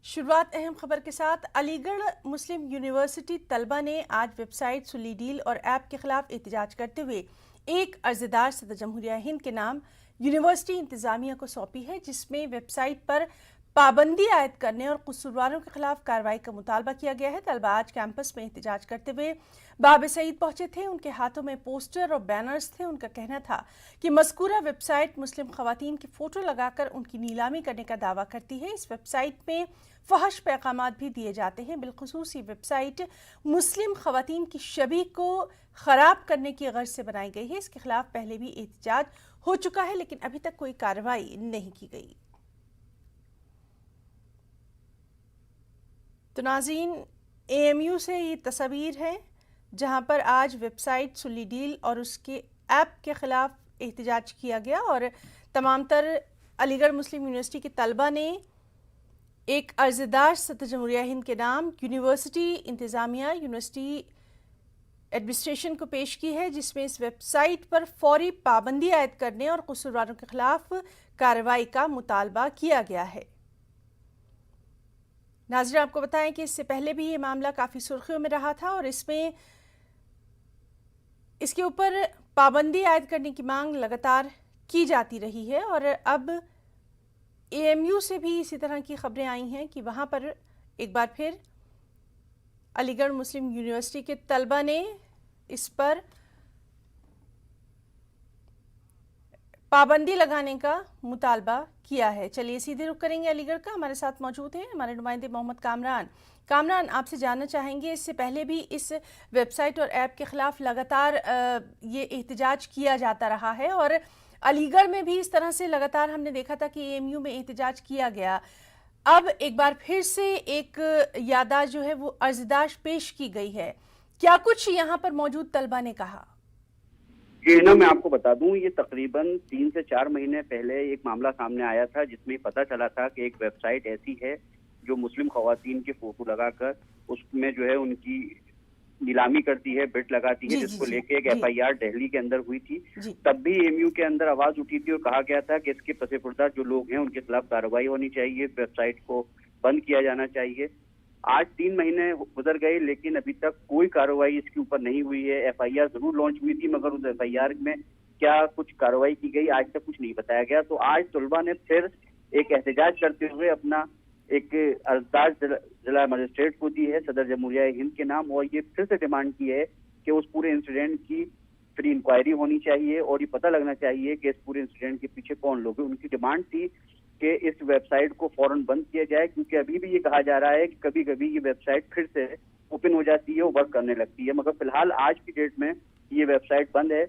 शुरुआत अहम खबर के साथ। अलीगढ़ मुस्लिम यूनिवर्सिटी तलबा ने आज वेबसाइट सुल्ली डील और ऐप के खिलाफ एहतजाज करते हुए एक अर्जदार सदर जमहूरिया हिंद के नाम यूनिवर्सिटी इंतजामिया को सौंपी है, जिसमें वेबसाइट पर पाबंदी आयद करने और कसूरवारों के खिलाफ कार्रवाई का मुतालबा किया गया है। तलबा आज कैंपस में एहतजाज करते हुए बाब सईद पहुंचे थे। उनके हाथों में पोस्टर और बैनर्स थे। उनका कहना था कि मज़कूरा वेबसाइट मुस्लिम खवातीन की फ़ोटो लगाकर उनकी नीलामी करने का दावा करती है। इस वेबसाइट में फहश पैगामात भी दिए जाते हैं। बिलखुसूस ये वेबसाइट मुस्लिम खवातीन की छवि को ख़राब करने की गर्ज से बनाई गई है। इसके खिलाफ पहले भी एहतजाज हो चुका है, लेकिन अभी तक कोई कार्रवाई नहीं की गई। तो नाज़रीन, AMU से ये तस्वीर है जहां पर आज वेबसाइट सुल्ली डील और उसके ऐप के खिलाफ एहतजाज किया गया और तमाम तर अलीगढ़ मुस्लिम यूनिवर्सिटी के तलबा ने एक अर्जदार सदर जमहूरिया हिंद के नाम यूनिवर्सिटी इंतज़ामिया यूनिवर्सिटी एडमिनिस्ट्रेशन को पेश की है, जिसमें इस वेबसाइट पर फौरी पाबंदी आयद करने और कसूरवारों के खिलाफ कार्रवाई का मुतालबा किया गया है। नाज़रीन, आपको बताएं कि इससे पहले भी ये मामला काफ़ी सुर्खियों में रहा था और इसके ऊपर पाबंदी आयद करने की मांग लगातार की जाती रही है और अब AMU से भी इसी तरह की खबरें आई हैं कि वहाँ पर एक बार फिर अलीगढ़ मुस्लिम यूनिवर्सिटी के तलबा ने इस पर पाबंदी लगाने का मुतालबा किया है। चलिए सीधे रुख करेंगे अलीगढ़ का। हमारे साथ मौजूद हैं हमारे नुमाइंदे मोहम्मद कामरान, आपसे जानना चाहेंगे, इससे पहले भी इस वेबसाइट और ऐप के खिलाफ लगातार ये एहतजाज किया जाता रहा है और अलीगढ़ में भी इस तरह से लगातार हमने देखा था कि AMU में एहतजाज किया गया। अब एक बार फिर से एक याददाश्त जो है वो अर्जदाश्त पेश की गई है। क्या कुछ यहाँ पर मौजूद तलबा ने कहा? जी ना, मैं आपको बता दूं, ये तकरीबन 3 से 4 महीने पहले एक मामला सामने आया था जिसमें पता चला था कि एक वेबसाइट ऐसी है जो मुस्लिम खवातीन की फोटो लगाकर उसमें जो है उनकी नीलामी करती है, बिड लगाती है, जिसको लेके एक FIR दिल्ली के अंदर हुई थी। तब भी AMU के अंदर आवाज उठी थी और कहा गया था कि इसके पसेपुर्दा जो लोग हैं उनके खिलाफ कार्रवाई होनी चाहिए, वेबसाइट को बंद किया जाना चाहिए। आज 3 महीने गुजर गए लेकिन अभी तक कोई कार्रवाई इसके ऊपर नहीं हुई है। FIR जरूर लॉन्च हुई थी मगर उस FIR में क्या कुछ कार्रवाई की गई आज तक कुछ नहीं बताया गया। तो आज तलबा ने फिर एक एहतजाज करते हुए अपना एक अर्जदार जिला मजिस्ट्रेट को दी है सदर जमहूरिया हिंद के नाम और ये फिर से डिमांड की है कि उस पूरे इंसिडेंट की फ्री इंक्वायरी होनी चाहिए और ये पता लगना चाहिए कि इस पूरे इंसिडेंट के पीछे कौन लोग हैं। उनकी डिमांड थी कि इस वेबसाइट को फौरन बंद किया जाए, क्योंकि अभी भी ये कहा जा रहा है कि कभी कभी ये वेबसाइट फिर से ओपन हो जाती है और वर्क करने लगती है। मगर फिलहाल आज की डेट में ये वेबसाइट बंद है।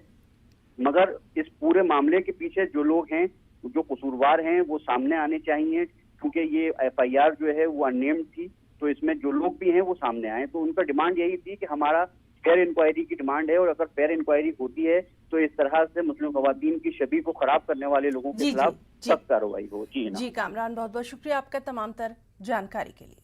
मगर इस पूरे मामले के पीछे जो लोग हैं, जो कसूरवार हैं, वो सामने आने चाहिए, क्योंकि ये FIR जो है वो अननेम्ड थी। तो इसमें जो लोग भी हैं वो सामने आए। तो उनका डिमांड यही थी कि हमारा फेयर इंक्वायरी की डिमांड है और अगर फेयर इंक्वायरी होती है तो इस तरह से मुस्लिम खवातीन की छवि को खराब करने वाले लोगों के खिलाफ सख्त कार्रवाई हो। जी कामरान, बहुत बहुत शुक्रिया आपका तमाम तर जानकारी के लिए।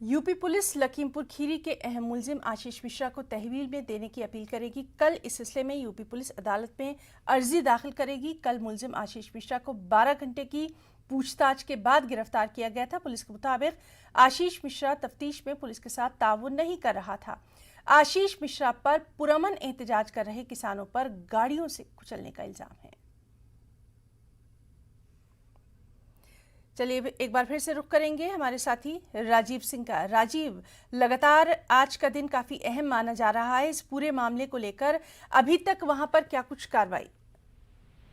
यूपी पुलिस लखीमपुर खीरी के अहम मुलजिम आशीष मिश्रा को तहवील में देने की अपील करेगी। कल इस सिलसिले में यूपी पुलिस अदालत में अर्जी दाखिल करेगी। कल मुलजिम आशीष मिश्रा को 12 घंटे की पूछताछ के बाद गिरफ्तार किया गया था। पुलिस के मुताबिक आशीष मिश्रा तफ्तीश में पुलिस के साथ ताउन नहीं कर रहा था। आशीष मिश्रा पर पुरअमन एहतजाज कर रहे किसानों पर गाड़ियों से कुचलने का इल्जाम है। चलिए एक बार फिर से रुख करेंगे हमारे साथी राजीव सिंह का। राजीव, लगातार आज का दिन काफी अहम माना जा रहा है इस पूरे मामले को लेकर, अभी तक वहां पर क्या कुछ कार्रवाई?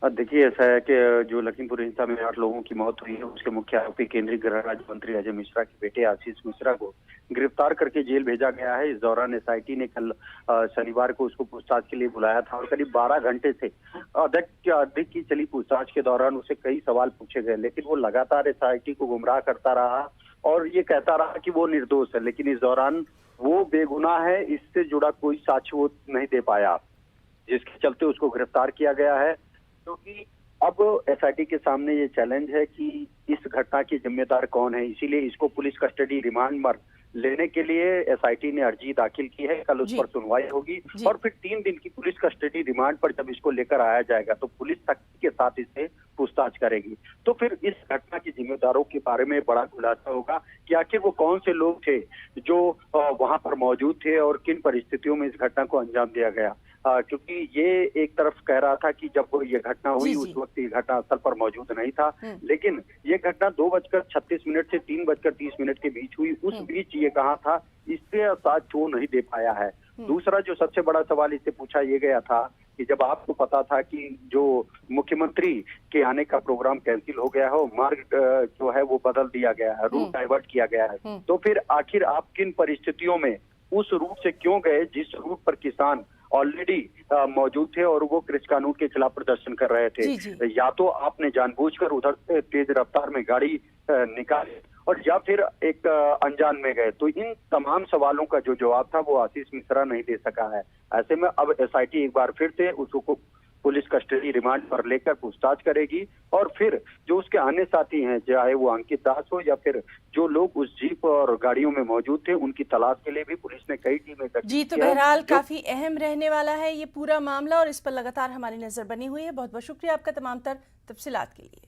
देखिए, ऐसा है कि जो लखीमपुर हिंसा में 8 लोगों की मौत हुई है उसके मुख्य आरोपी केंद्रीय गृह राज्य मंत्री अजय मिश्रा के बेटे आशीष मिश्रा को गिरफ्तार करके जेल भेजा गया है। इस दौरान SIT ने कल शनिवार को उसको पूछताछ के लिए बुलाया था और करीब 12 घंटे से अधिक की चली पूछताछ के दौरान उसे कई सवाल पूछे गए, लेकिन वो लगातार SIT को गुमराह करता रहा और ये कहता रहा कि वो निर्दोष है। लेकिन इस दौरान वो बेगुनाह है, इससे जुड़ा कोई साक्ष्य वो नहीं दे पाया, जिसके चलते उसको गिरफ्तार किया गया है। क्योंकि अब SIT के सामने ये चैलेंज है कि इस घटना के जिम्मेदार कौन है, इसीलिए इसको पुलिस कस्टडी रिमांड पर लेने के लिए एसआईटी ने अर्जी दाखिल की है। कल उस जी। पर सुनवाई होगी जी। और फिर 3 दिन की पुलिस कस्टडी रिमांड पर जब इसको लेकर आया जाएगा तो पुलिस सख्ती के साथ इससे पूछताछ करेगी। तो फिर इस घटना के जिम्मेदारों के बारे में बड़ा खुलासा होगा कि आखिर वो कौन से लोग थे जो वहां पर मौजूद थे और किन परिस्थितियों में इस घटना को अंजाम दिया गया। क्योंकि ये एक तरफ कह रहा था कि जब ये घटना हुई जी, उस जी। वक्त ये घटना स्थल पर मौजूद नहीं था, लेकिन ये घटना 2:36 से 3:30 के बीच हुई। उस बीच ये कहाँ था, इससे साथ छू नहीं दे पाया है। दूसरा जो सबसे बड़ा सवाल इससे पूछा ये गया था कि जब आपको पता था कि जो मुख्यमंत्री के आने का प्रोग्राम कैंसिल हो गया है, मार्ग जो है वो बदल दिया गया है, रूट डाइवर्ट किया गया है, तो फिर आखिर आप किन परिस्थितियों में उस रूट से क्यों गए जिस रूट पर किसान ऑलरेडी मौजूद थे और वो कृषि कानून के खिलाफ प्रदर्शन कर रहे थे। जी, जी। या तो आपने जानबूझकर उधर से तेज रफ्तार में गाड़ी निकाली और या फिर एक अनजान में गए। तो इन तमाम सवालों का जो जवाब था वो आशीष मिश्रा नहीं दे सका है। ऐसे में अब एसआईटी एक बार फिर से उसको पुलिस कस्टडी रिमांड पर लेकर पूछताछ करेगी और फिर जो उसके अन्य साथी हैं, चाहे वो अंकित दास हो या फिर जो लोग उस जीप और गाड़ियों में मौजूद थे, उनकी तलाश के लिए भी पुलिस ने कई टीमें गठित जी, तो की है। बहरहाल काफी अहम रहने वाला है ये पूरा मामला और इस पर लगातार हमारी नजर बनी हुई है। बहुत बहुत शुक्रिया आपका तमाम तर तफसीलात के लिए।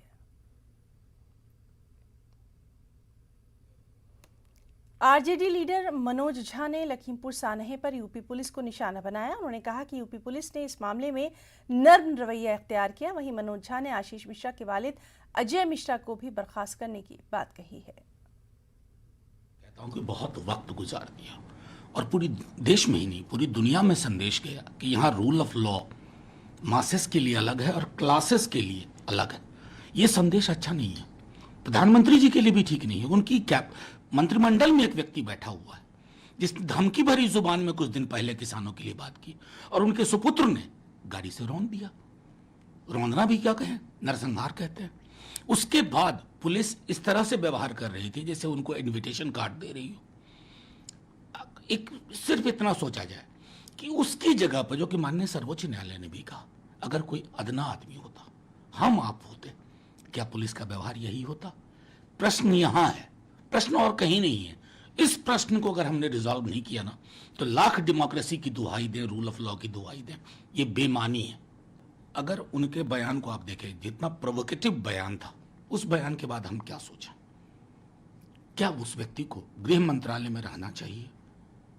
आरजेडी लीडर मनोज झा ने लखीमपुर सानहे पर यूपी पुलिस को निशाना बनाया। उन्होंने कहा कि यूपी पुलिस ने इस मामले में नर्म रवैया इख्तियार किया। वहीं मनोज झा ने आशीष मिश्रा के वालिद अजय मिश्रा को भी बर्खास्त करने की बात कही है। कहता हूं कि बहुत वक्त गुजार दिया और पूरी देश में ही नहीं पूरी दुनिया में संदेश गया कि यहाँ रूल ऑफ लॉ मासेस के लिए अलग है और क्लासेस के लिए अलग है। ये संदेश अच्छा नहीं है, प्रधानमंत्री जी के लिए भी ठीक नहीं है। उनकी कैब मंत्रिमंडल में एक व्यक्ति बैठा हुआ है जिसने धमकी भरी जुबान में कुछ दिन पहले किसानों के लिए बात की और उनके सुपुत्र ने गाड़ी से रौंद दिया। रौंदना भी क्या कहें, नरसंहार कहते हैं। उसके बाद पुलिस इस तरह से व्यवहार कर रही थी जैसे उनको इनविटेशन कार्ड दे रही हो। एक सिर्फ इतना सोचा जाए कि उसकी जगह पर, जो कि माननीय सर्वोच्च न्यायालय ने भी कहा, अगर कोई अदना आदमी होता, हम आप होते, क्या पुलिस का व्यवहार यही होता? प्रश्न यहां है, प्रश्न और कहीं नहीं है। इस प्रश्न को अगर हमने रिजॉल्व नहीं किया ना तो लाख डेमोक्रेसी की दुहाई दें, रूल ऑफ लॉ की दुहाई दें, ये बेमानी है। अगर उनके बयान को आप देखें, जितना प्रोवोकेटिव बयान था, उस बयान के बाद हम क्या सोचें? क्या उस व्यक्ति को गृह मंत्रालय में रहना चाहिए?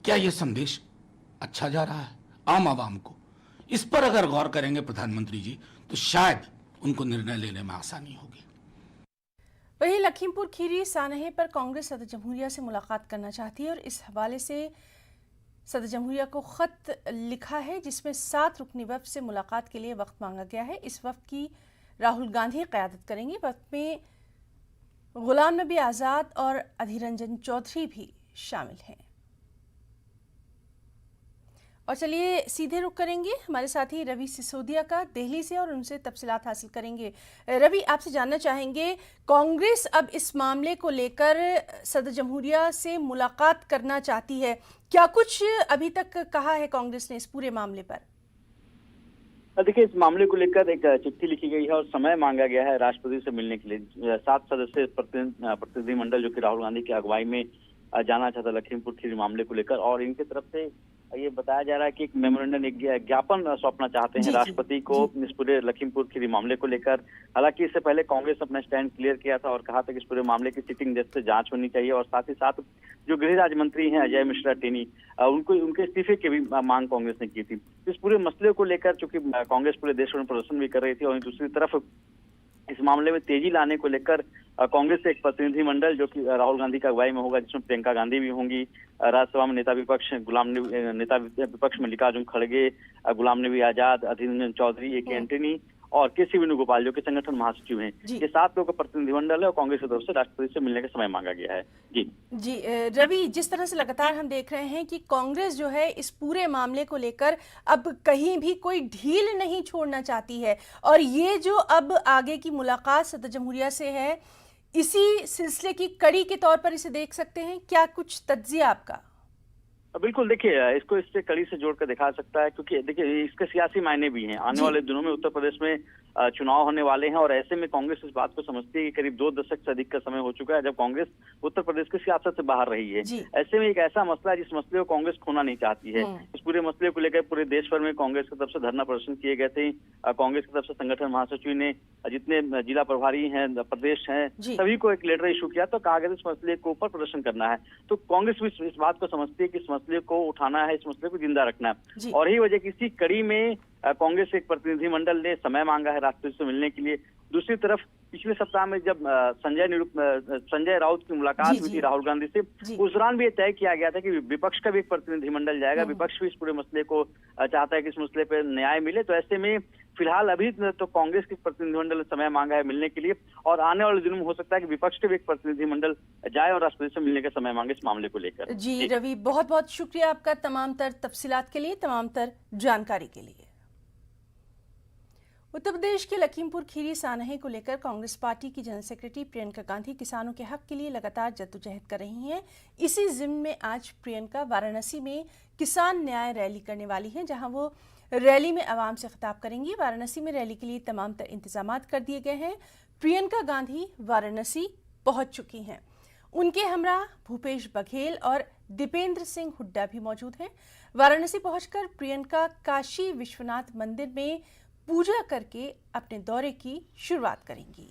क्या यह संदेश अच्छा जा रहा है आम आवाम को? इस पर अगर गौर करेंगे प्रधानमंत्री जी तो शायद उनको निर्णय लेने में आसानी होगी। वहीं लखीमपुर खीरी सानहे पर कांग्रेस सदर जमहूरिया से मुलाकात करना चाहती है और इस हवाले से सदर जमहूरिया को खत लिखा है जिसमें 7 रुकनी वफ्द से मुलाकात के लिए वक्त मांगा गया है। इस वक्त की राहुल गांधी क़यादत करेंगे। वक्त में गुलाम नबी आज़ाद और अधीर रंजन चौधरी भी शामिल हैं। और चलिए सीधे रुख करेंगे हमारे साथी रवि सिसोदिया का दिल्ली से और उनसे तफसीलात हासिल करेंगे। रवि, आपसे जानना चाहेंगे, कांग्रेस अब इस मामले को लेकर सदर जमहूरिया से मुलाकात करना चाहती है, क्या कुछ अभी तक कहा है कांग्रेस ने इस पूरे मामले पर? देखिए, इस मामले को लेकर एक चिट्ठी लिखी गई है और समय मांगा गया है राष्ट्रपति से मिलने के लिए। 7 सदस्यीय प्रतिनिधिमंडल जो कि राहुल गांधी की अगुवाई में जाना चाहता लखीमपुर खीरी मामले को लेकर, और इनकी तरफ से ये बताया जा रहा है कि एक मेमोरेंडम, एक ज्ञापन सौंपना चाहते हैं राष्ट्रपति को इस पूरे लखीमपुर खीरी मामले को लेकर। हालांकि इससे पहले कांग्रेस अपना स्टैंड क्लियर किया था और कहा था कि इस पूरे मामले की सिटिंग जज से जांच होनी चाहिए और साथ ही साथ जो गृह राज्य मंत्री हैं अजय मिश्रा टेनी, उनके इस्तीफे की भी मांग कांग्रेस ने की थी। इस पूरे मसले को लेकर चूंकि कांग्रेस पूरे देश में प्रदर्शन भी कर रही थी और दूसरी तरफ इस मामले में तेजी लाने को लेकर कांग्रेस से एक प्रतिनिधिमंडल जो कि राहुल गांधी की अगुवाई में होगा, जिसमें प्रियंका गांधी भी होंगी, राज्यसभा में नेता विपक्ष मल्लिकार्जुन खड़गे, गुलाम नबी आजाद, अधीर रंजन चौधरी, ए के एंटनी और के.सी. वेणुगोपाल जो कि संगठन महासचिव हैं। ये 7 लोगों का प्रतिनिधिमंडल है और कांग्रेस की तरफ से राष्ट्रपति से मिलने का समय मांगा गया है। जी रवि, जिस तरह से लगातार हम देख रहे हैं कि कांग्रेस जो है इस पूरे मामले को लेकर अब कहीं भी कोई ढील नहीं छोड़ना चाहती है और ये जो अब आगे की मुलाकात सदर जमहूरिया से है, इसी सिलसिले की कड़ी के तौर पर इसे देख सकते हैं, क्या कुछ तज्जिया आपका? बिल्कुल, देखिए इसको इससे कड़ी से जोड़कर दिखा सकता है, क्योंकि देखिए इसके सियासी मायने भी हैं। आने वाले दिनों में उत्तर प्रदेश में चुनाव होने वाले हैं और ऐसे में कांग्रेस इस बात को समझती है कि करीब 2 दशक से अधिक का समय हो चुका है जब कांग्रेस उत्तर प्रदेश की सियासत से बाहर रही है। ऐसे में एक ऐसा मसला है जिस मसले को कांग्रेस खोना नहीं चाहती है। इस पूरे मसले को लेकर पूरे देश भर में कांग्रेस की तरफ से धरना प्रदर्शन किए गए थे। कांग्रेस की तरफ से संगठन महासचिव ने जितने जिला प्रभारी हैं, प्रदेश हैं, सभी को एक लेटर इशू किया, तो कहा गया इस मसले के ऊपर प्रदर्शन करना है। तो कांग्रेस भी इस बात को समझती है कि इस मसले को उठाना है, इस मसले को जिंदा रखना है। और यही वजह की इसी कड़ी में कांग्रेस एक प्रतिनिधिमंडल ने समय मांगा है राष्ट्रपति से मिलने के लिए। दूसरी तरफ पिछले सप्ताह में जब संजय राउत की मुलाकात हुई थी राहुल गांधी से, उस दौरान भी ये तय किया गया था कि विपक्ष का भी एक प्रतिनिधिमंडल जाएगा। विपक्ष भी इस पूरे मसले को चाहता है कि इस मसले पर न्याय मिले। तो ऐसे में फिलहाल अभी तो कांग्रेस के प्रतिनिधिमंडल ने समय मांगा है मिलने के लिए, और आने वाले दिनों में हो सकता है कि विपक्ष के भी एक प्रतिनिधिमंडल जाए और राष्ट्रपति से मिलने का समय मांगे इस मामले को लेकर। जी रवि, बहुत बहुत शुक्रिया आपका तमाम तर तफसीलात के लिए, तमाम तर जानकारी के लिए। उत्तर प्रदेश के लखीमपुर खीरी सानहे को लेकर कांग्रेस पार्टी की जनरल सेक्रेटरी प्रियंका गांधी किसानों के हक के लिए लगातार जद्दोजहद कर रही हैं। इसी जिम्न में आज प्रियंका वाराणसी में किसान न्याय रैली करने वाली हैं, जहां वो रैली में आवाम से खिताब करेंगी। वाराणसी में रैली के लिए तमाम तर इंतजामात कर दिए गए हैं। प्रियंका गांधी वाराणसी पहुंच चुकी हैं। उनके हमरा भूपेश बघेल और दीपेंद्र सिंह हुड्डा भी मौजूद हैं। वाराणसी पहुंचकर प्रियंका काशी विश्वनाथ मंदिर में पूजा करके अपने दौरे की शुरुआत करेंगी।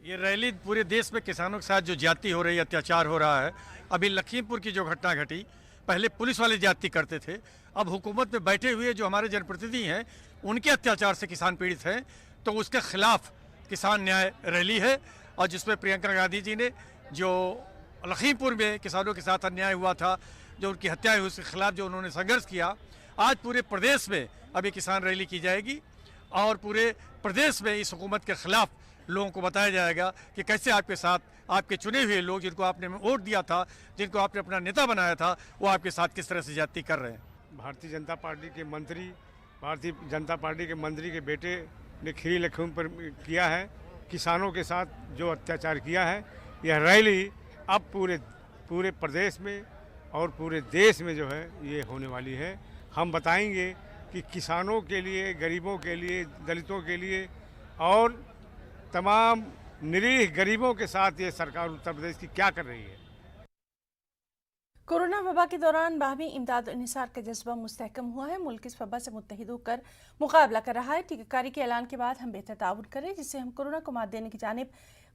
ये रैली पूरे देश में किसानों के साथ जो ज्यादती हो रही है, अत्याचार हो रहा है। अभी लखीमपुर की जो घटना घटी, पहले पुलिस वाले ज्यादती करते थे, अब हुकूमत में बैठे हुए जो हमारे जनप्रतिनिधि हैं उनके अत्याचार से किसान पीड़ित हैं। तो उसके खिलाफ किसान न्याय रैली है, और जिसमें प्रियंका गांधी जी ने जो लखीमपुर में किसानों के साथ अन्याय हुआ था, जो उनकी हत्या हुई, उसके खिलाफ जो उन्होंने संघर्ष किया, आज पूरे प्रदेश में अभी किसान रैली की जाएगी और पूरे प्रदेश में इस हुकूमत के खिलाफ लोगों को बताया जाएगा कि कैसे आपके साथ आपके चुने हुए लोग, जिनको आपने वोट दिया था, जिनको आपने अपना नेता बनाया था, वो आपके साथ किस तरह से ज्यादती कर रहे हैं। भारतीय जनता पार्टी के मंत्री के बेटे ने खीरी लखीमपुर किया है, किसानों के साथ जो अत्याचार किया है। यह रैली अब पूरे प्रदेश में और पूरे देश में जो है ये होने वाली है। हम बताएंगे कि किसानों के लिए, गरीबों के लिए, दलितों के लिए और तमाम निरीह गरीबों के साथ ये सरकार उत्तर प्रदेश की क्या कर रही है। कोरोना वबा के दौरान बाहमी इमदाद और इंसार का जज्बा मुस्तहकम हुआ है। मुल्क इस वबा से मुत्तहिद होकर मुकाबला कर रहा है। टीकाकारी के ऐलान के बाद हम बेहतर ताउन करें, जिससे हम कोरोना को मात देने की जानिब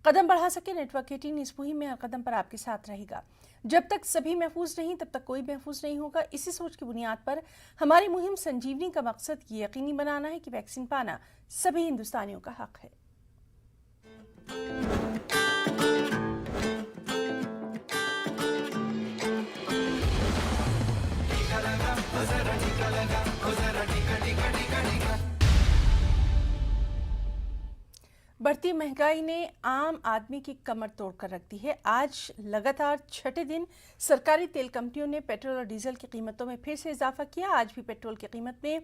कदम बढ़ा सके। नेटवर्क 18 इस मुहिम में हर कदम पर आपके साथ रहेगा। जब तक सभी महफूज नहीं, तब तक कोई महफूज नहीं होगा। इसी सोच की बुनियाद पर हमारी मुहिम संजीवनी का मकसद ये यकीनी बनाना है कि वैक्सीन पाना सभी हिंदुस्तानियों का हक है। बढ़ती महंगाई ने आम आदमी की कमर तोड़कर रख दी है। आज लगातार छठे दिन सरकारी तेल कंपनियों ने पेट्रोल और डीजल की कीमतों में फिर से इजाफा किया। आज भी पेट्रोल की कीमत में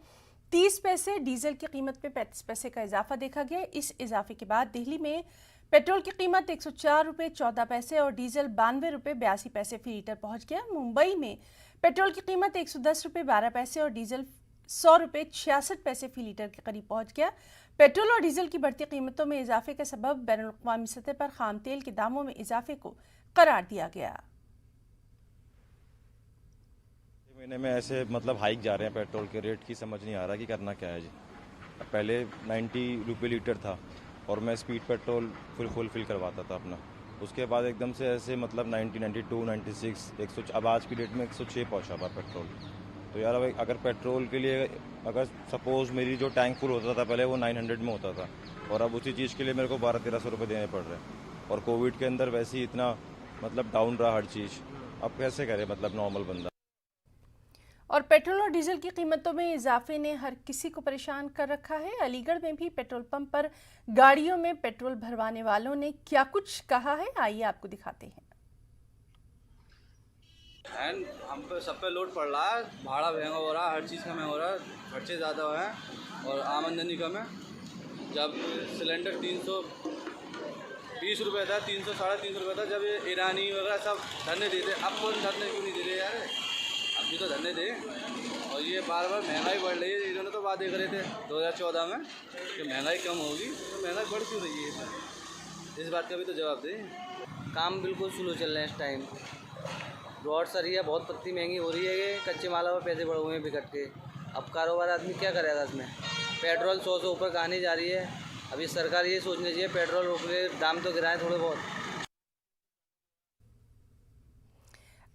30 पैसे, डीजल की कीमत में 35 पैसे का इजाफा देखा गया। इस इजाफे के बाद दिल्ली में पेट्रोल की कीमत 104 रुपये 14 पैसे और डीजल 92 रुपये 82 पैसे फी लीटर पहुंच गया। मुंबई में पेट्रोल की कीमत 110 रुपये 12 पैसे और डीजल 100 रुपये 66 पैसे फी लीटर के करीब पहुंच गया। पेट्रोल और डीजल की बढ़ती कीमतों में इजाफे का सबब बैनुल-अक़वामी सतह पर खाम तेल के दामों में इजाफे को करार दिया गया। महीने में ऐसे मतलब हाइक जा रहे हैं पेट्रोल के रेट की, समझ नहीं आ रहा कि करना क्या है जी। पहले 90 रुपये लीटर था और मैं स्पीड पेट्रोल फुल करवाता था अपना, उसके बाद एकदम से ऐसे मतलब 90, 92, 96, 100, अब आज की डेट में 106 पहुंचा हुआ पेट्रोल। तो यार अगर पेट्रोल के लिए अगर सपोज मेरी जो टैंक फुल होता था पहले वो 900 में होता था और अब उसी चीज़ के लिए मेरे को 1200-1300 रुपये देने पड़ रहे हैं। और कोविड के अंदर वैसे ही इतना मतलब डाउन रहा हर चीज़, अब कैसे करे मतलब नॉर्मल बंदा। और पेट्रोल और डीजल की कीमतों में इजाफे ने हर किसी को परेशान कर रखा है। अलीगढ़ में भी पेट्रोल पंप पर गाड़ियों में पेट्रोल भरवाने वालों ने क्या कुछ कहा है, आइए आपको दिखाते हैं। हम पे सब पे लोड पड़ रहा है, भाड़ा महंगा हो रहा है, हर चीज़ का महंगा हो रहा है, खर्चे ज़्यादा हुए हैं और आमदनी कम है। जब सिलेंडर 30 रुपये था, 300 साढ़े 300 रुपये था जब ये ईरानी वगैरह सब धरने देते। अब कौन धरने क्यों नहीं दे रहे यार? अब भी तो धरने दे। और ये बार बार महंगाई बढ़ रही है। इन्होंने तो वादे करे थे 2014 में कि महंगाई कम होगी, तो महंगाई बढ़ क्यों रही है? इस बात का भी तो जवाब दें। काम बिल्कुल स्लो चल रहे हैं इस टाइम। रॉड सरिया बहुत पत्ती महंगी हो रही है, ये कच्चे माला पर पैसे बढ़े हुए हैं बिकट के। अब कारोबार आदमी क्या करेगा इसमें? पेट्रोल 100 से ऊपर कहानी जा रही है। अभी सरकार ये सोचनी चाहिए पेट्रोल रोक ले, दाम तो गिराएं थोड़े बहुत।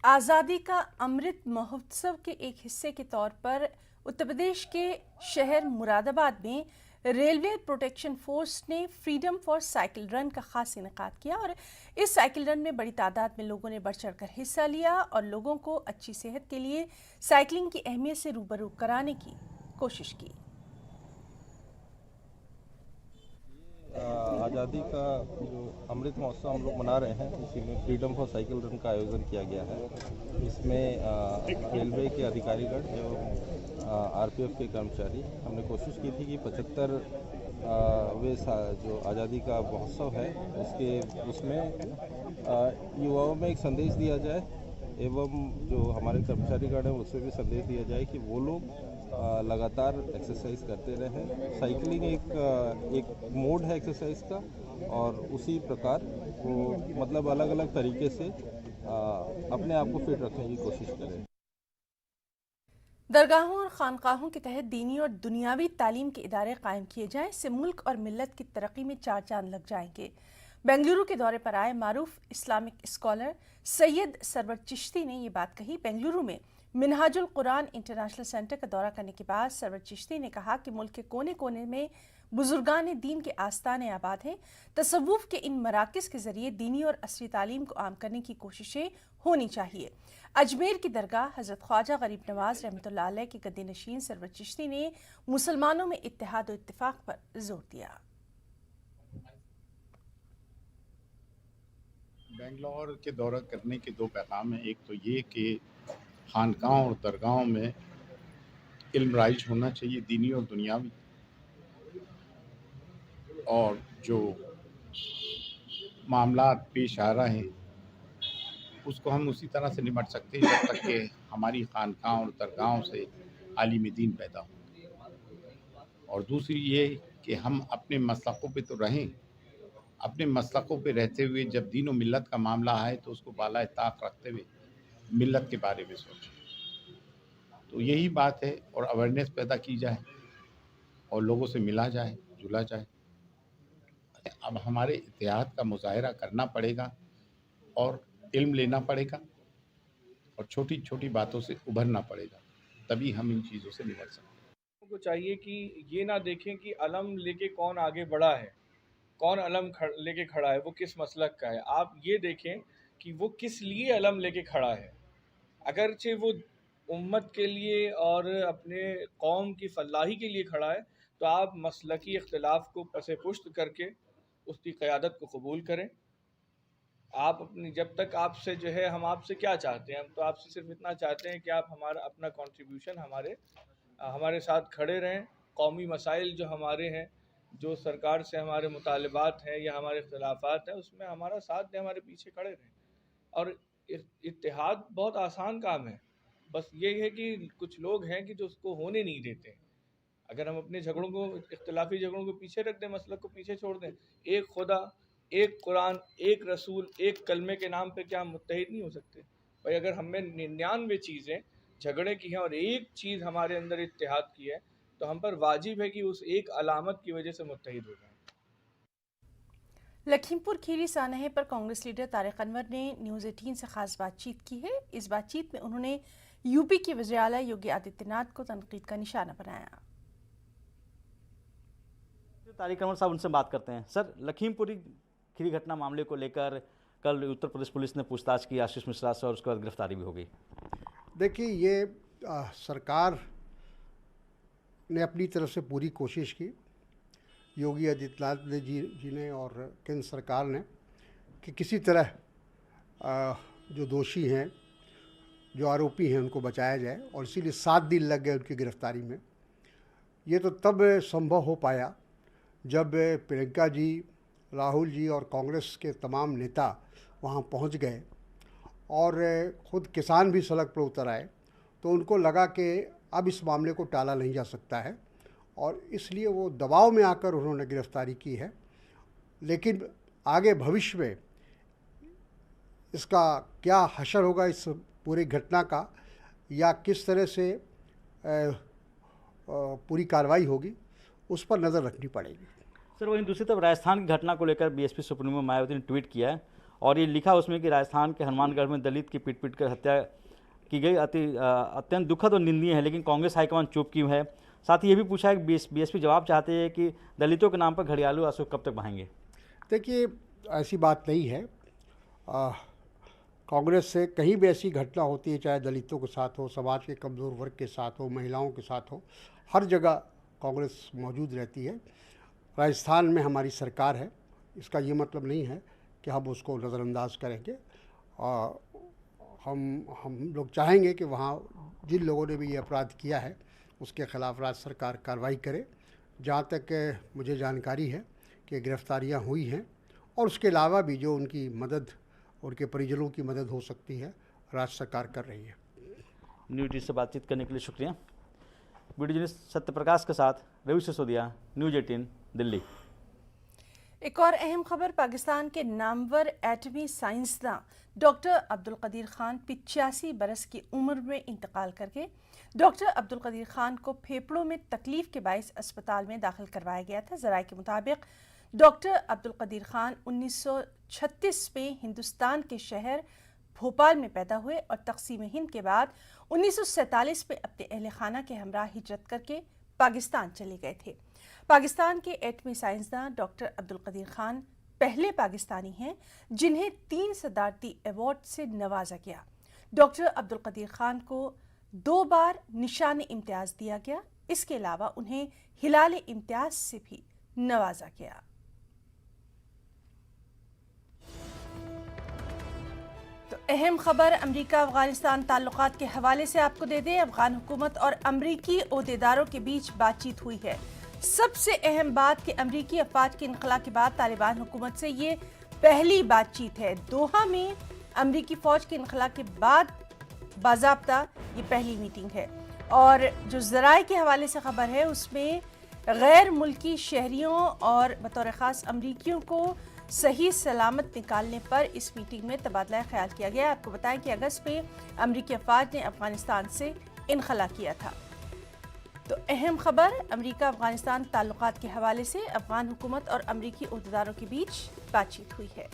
आज़ादी का अमृत महोत्सव के एक हिस्से के तौर पर उत्तर प्रदेश के शहर मुरादाबाद में रेलवे प्रोटेक्शन फोर्स ने फ्रीडम फॉर साइकिल रन का खास इनेकाद किया और इस साइकिल रन में बड़ी तादाद में लोगों ने बढ़ चढ़कर हिस्सा लिया और लोगों को अच्छी सेहत के लिए साइकिलिंग की अहमियत से रूबरू कराने की कोशिश की। आज़ादी का जो अमृत महोत्सव हम लोग मना रहे हैं, इसी में फ्रीडम फॉर साइकिल रन का आयोजन किया गया है। इसमें रेलवे के अधिकारीगण एवं आरपीएफ के कर्मचारी हमने कोशिश की थी कि 75वें जो आज़ादी का महोत्सव है उसमें युवाओं में एक संदेश दिया जाए एवं जो हमारे कर्मचारीगण हैं उससे भी संदेश दिया जाए कि वो लोग लगातार एक्सरसाइज करते रहें। साइकिलिंग एक मोड है एक्सरसाइज का और उसी प्रकार वो मतलब अलग अलग तरीके से अपने आप को फिट रखने की कोशिश करें। दरगाहों और खानकाहों के तहत दीनी और दुनियावी तालीम के इदारे कायम किए जाएं, इससे मुल्क और मिल्लत की तरक्की में चार चांद लग जाएंगे। बेंगलुरु के दौरे पर आए मारूफ इस्लामिक स्कॉलर सैयद सरवर चिश्ती ने ये बात कही। बेंगलुरु में मिनहाजुल कुरान इंटरनेशनल सेंटर का दौरा करने के बाद सरवर चिश्ती ने कहा कि मुल्क के कोने कोने में बुजुर्गान दीन के आस्थाने आबाद हैं। तसव्वुफ के इन मराकिज के जरिए दीनी और असली तालीम को आम करने की कोशिशें होनी चाहिए। अजमेर की दरगाह हज़रत ख्वाजा गरीब नवाज रहमतुल्लाह अलैह के गद्दी नशीन सरवर चिश्ती ने मुसलमानों में इत्तेहाद और इत्तिफाक पर जोर दिया। बेंगलोर के दौरा करने के दो पैगाम हैं। एक तो ये कि खानकाहों और दरगाहों में इल्म राइज होना चाहिए, दीनी और दुनियावी, और जो मामलात पेश आ रहे हैं उसको हम उसी तरह से निपट सकते हैं जब तक कि हमारी खानकाहों और दरगाहों से आलिम दीन पैदा हो। और दूसरी ये कि हम अपने मसलकों पे तो रहें, अपने मसलकों पे रहते हुए जब दीन और मिल्लत का मामला आए तो उसको बाला ताक रखते हुए मिल्लत के बारे में सोचें। तो यही बात है, और अवेयरनेस पैदा की जाए और लोगों से मिला जाए, जुला जाए। अब हमारे इत्तेहाद का मुजाहिरा करना पड़ेगा और इल्म लेना पड़ेगा और छोटी छोटी बातों से उभरना पड़ेगा, तभी हम इन चीज़ों से निपट सकते हैं। को चाहिए कि ये ना देखें कि अलम लेके कौन आगे बढ़ा है, कौन अलम लेके खड़ा है, वो किस मसलक का है। आप ये देखें कि वो किस लिए अलम लेके खड़ा है। अगरचे वो उम्मत के लिए और अपने कौम की फलाही के लिए खड़ा है, तो आप मसलकी इख्तिलाफ को पसे पुश्त करके उसकी क़यादत को कबूल करें। आप अपनी जब तक आपसे जो है, हम आपसे क्या चाहते हैं, हम तो आपसे सिर्फ इतना चाहते हैं कि आप हमारा अपना कंट्रीब्यूशन हमारे साथ खड़े रहें। कौमी मसाइल जो हमारे हैं, जो सरकार से हमारे मुतालबात हैं या हमारे इख्तिलाफात हैं, उसमें हमारा साथ दें, हमारे पीछे खड़े रहें। और इत्तेहाद बहुत आसान काम है, बस ये है कि कुछ लोग हैं कि जो उसको होने नहीं देते। अगर हम अपने झगड़ों को, इख्तिलाफी झगड़ों को पीछे रख दें, मसलक को पीछे छोड़ दें, एक खुदा, एक कुरान, एक रसूल, एक कलमे के नाम पे क्या हम मुत्तहिद नहीं हो सकते? भाई अगर हमें 99 चीज़ें झगड़े की हैं और एक चीज़ हमारे अंदर इत्तेहाद की है, तो हम पर वाजिब है कि उस एक अलामत की वजह से मुत्तहिद हो जाए। लखीमपुर खीरी सानहे पर कांग्रेस लीडर तारिक अनवर ने न्यूज़ 18 से खास बातचीत की है। इस बातचीत में उन्होंने यूपी के वज़ीर आला योगी आदित्यनाथ को तनकीद का निशाना बनाया। तारिक अनवर साहब उनसे बात करते हैं। सर, लखीमपुरी खीरी घटना मामले को लेकर कल उत्तर प्रदेश पुलिस ने पूछताछ की आशीष मिश्रा से और उसके बाद गिरफ्तारी भी हो गई। देखिए, ये सरकार ने अपनी तरफ से पूरी कोशिश की, योगी आदित्यनाथ जी ने और केंद्र सरकार ने, कि किसी तरह जो दोषी हैं, जो आरोपी हैं, उनको बचाया जाए, और इसीलिए 7 दिन लग गए उनकी गिरफ्तारी में। ये तो तब संभव हो पाया जब प्रियंका जी राहुल जी और कांग्रेस के तमाम नेता वहाँ पहुँच गए और ख़ुद किसान भी सड़क पर उतर आए, तो उनको लगा कि अब इस मामले को टाला नहीं जा सकता है और इसलिए वो दबाव में आकर उन्होंने गिरफ्तारी की है। लेकिन आगे भविष्य में इसका क्या हशर होगा इस पूरी घटना का, या किस तरह से पूरी कार्रवाई होगी, उस पर नज़र रखनी पड़ेगी। सर, वहीं दूसरी तरफ राजस्थान की घटना को लेकर बीएसपी सुप्रीमो मायावती ने ट्वीट किया है और ये लिखा उसमें कि राजस्थान के हनुमानगढ़ में दलित की पीट कर हत्या की गई अत्यंत दुखद और निंदनीय है, लेकिन कांग्रेस हाईकमान चुप क्यों है। साथ ही ये भी पूछा है कि बीएसपी जवाब चाहते हैं कि दलितों के नाम पर घड़ियालू आंसू कब तक बहाएंगे। देखिए, ऐसी बात नहीं है। कांग्रेस से कहीं भी ऐसी घटना होती है, चाहे दलितों के साथ हो, समाज के कमज़ोर वर्ग के साथ हो, महिलाओं के साथ हो, हर जगह कांग्रेस मौजूद रहती है। राजस्थान में हमारी सरकार है, इसका ये मतलब नहीं है कि हम उसको नज़रअंदाज करेंगे। हम लोग चाहेंगे कि वहाँ जिन लोगों ने भी ये अपराध किया है उसके ख़िलाफ़ राज्य सरकार कार्रवाई करे। जहाँ तक मुझे जानकारी है कि गिरफ्तारियाँ हुई हैं और उसके अलावा भी जो उनकी मदद, उनके परिजनों की मदद हो सकती है, राज्य सरकार कर रही है। न्यूज 18 से बातचीत करने के लिए शुक्रिया। वीडियो जर्नलिस्ट सत्यप्रकाश के साथ रवि सिसोदिया, न्यूज 18 दिल्ली। एक और अहम खबर, पाकिस्तान के नामवर एटमी साइंसदान डॉक्टर अब्दुल कदीर खान 85 बरस की उम्र में इंतकाल कर गए। डॉक्टर अब्दुल कदीर खान को फेफड़ों में तकलीफ के बायस अस्पताल में दाखिल करवाया गया था। ज़राए के मुताबिक डॉक्टर अब्दुल कदीर खान 1936 में हिंदुस्तान के शहर भोपाल में पैदा हुए और तक़सीम हिंद के बाद 1947 में अपने अहल खाना के हमरा हिजरत करके पाकिस्तान चले गए थे। पाकिस्तान के एटमी साइंसदान डॉक्टर अब्दुल कदीर खान पहले पाकिस्तानी हैं जिन्हें 3 सदारती अवार्ड से नवाजा गया। डॉक्टर अब्दुल कदीर खान को 2 बार निशान इम्तियाज़ दिया गया। इसके अलावा उन्हें हिलाल इम्तियाज़ से भी नवाजा गया। तो अहम खबर अमेरिका अफगानिस्तान ताल्लुकात के हवाले से आपको दे दें। अफगान हुकूमत और अमरीकी ओहदेदारों के बीच बातचीत हुई है। सबसे अहम बात कि अमरीकी अफवाज के इनखला के बाद तालिबान हुकूमत से ये पहली बातचीत है। दोहा में अमरीकी फ़ौज के इनखला के बाद बाज़ाब्ता ये पहली मीटिंग है। और जो ज़राए के हवाले से खबर है उसमें गैर मुल्की शहरियों और बतौर ख़ास अमरीकियों को सही सलामत निकालने पर इस मीटिंग में तबादला ख्याल किया गया। आपको बताएं कि अगस्त में अमरीकी अफवाज ने अफगानिस्तान से इनखला किया था। तो अहम खबर अमेरिका अफगानिस्तान ताल्लुकात के हवाले से अफगान हुकूमत और अमरीकी ओहदेदारों के बीच बातचीत हुई है।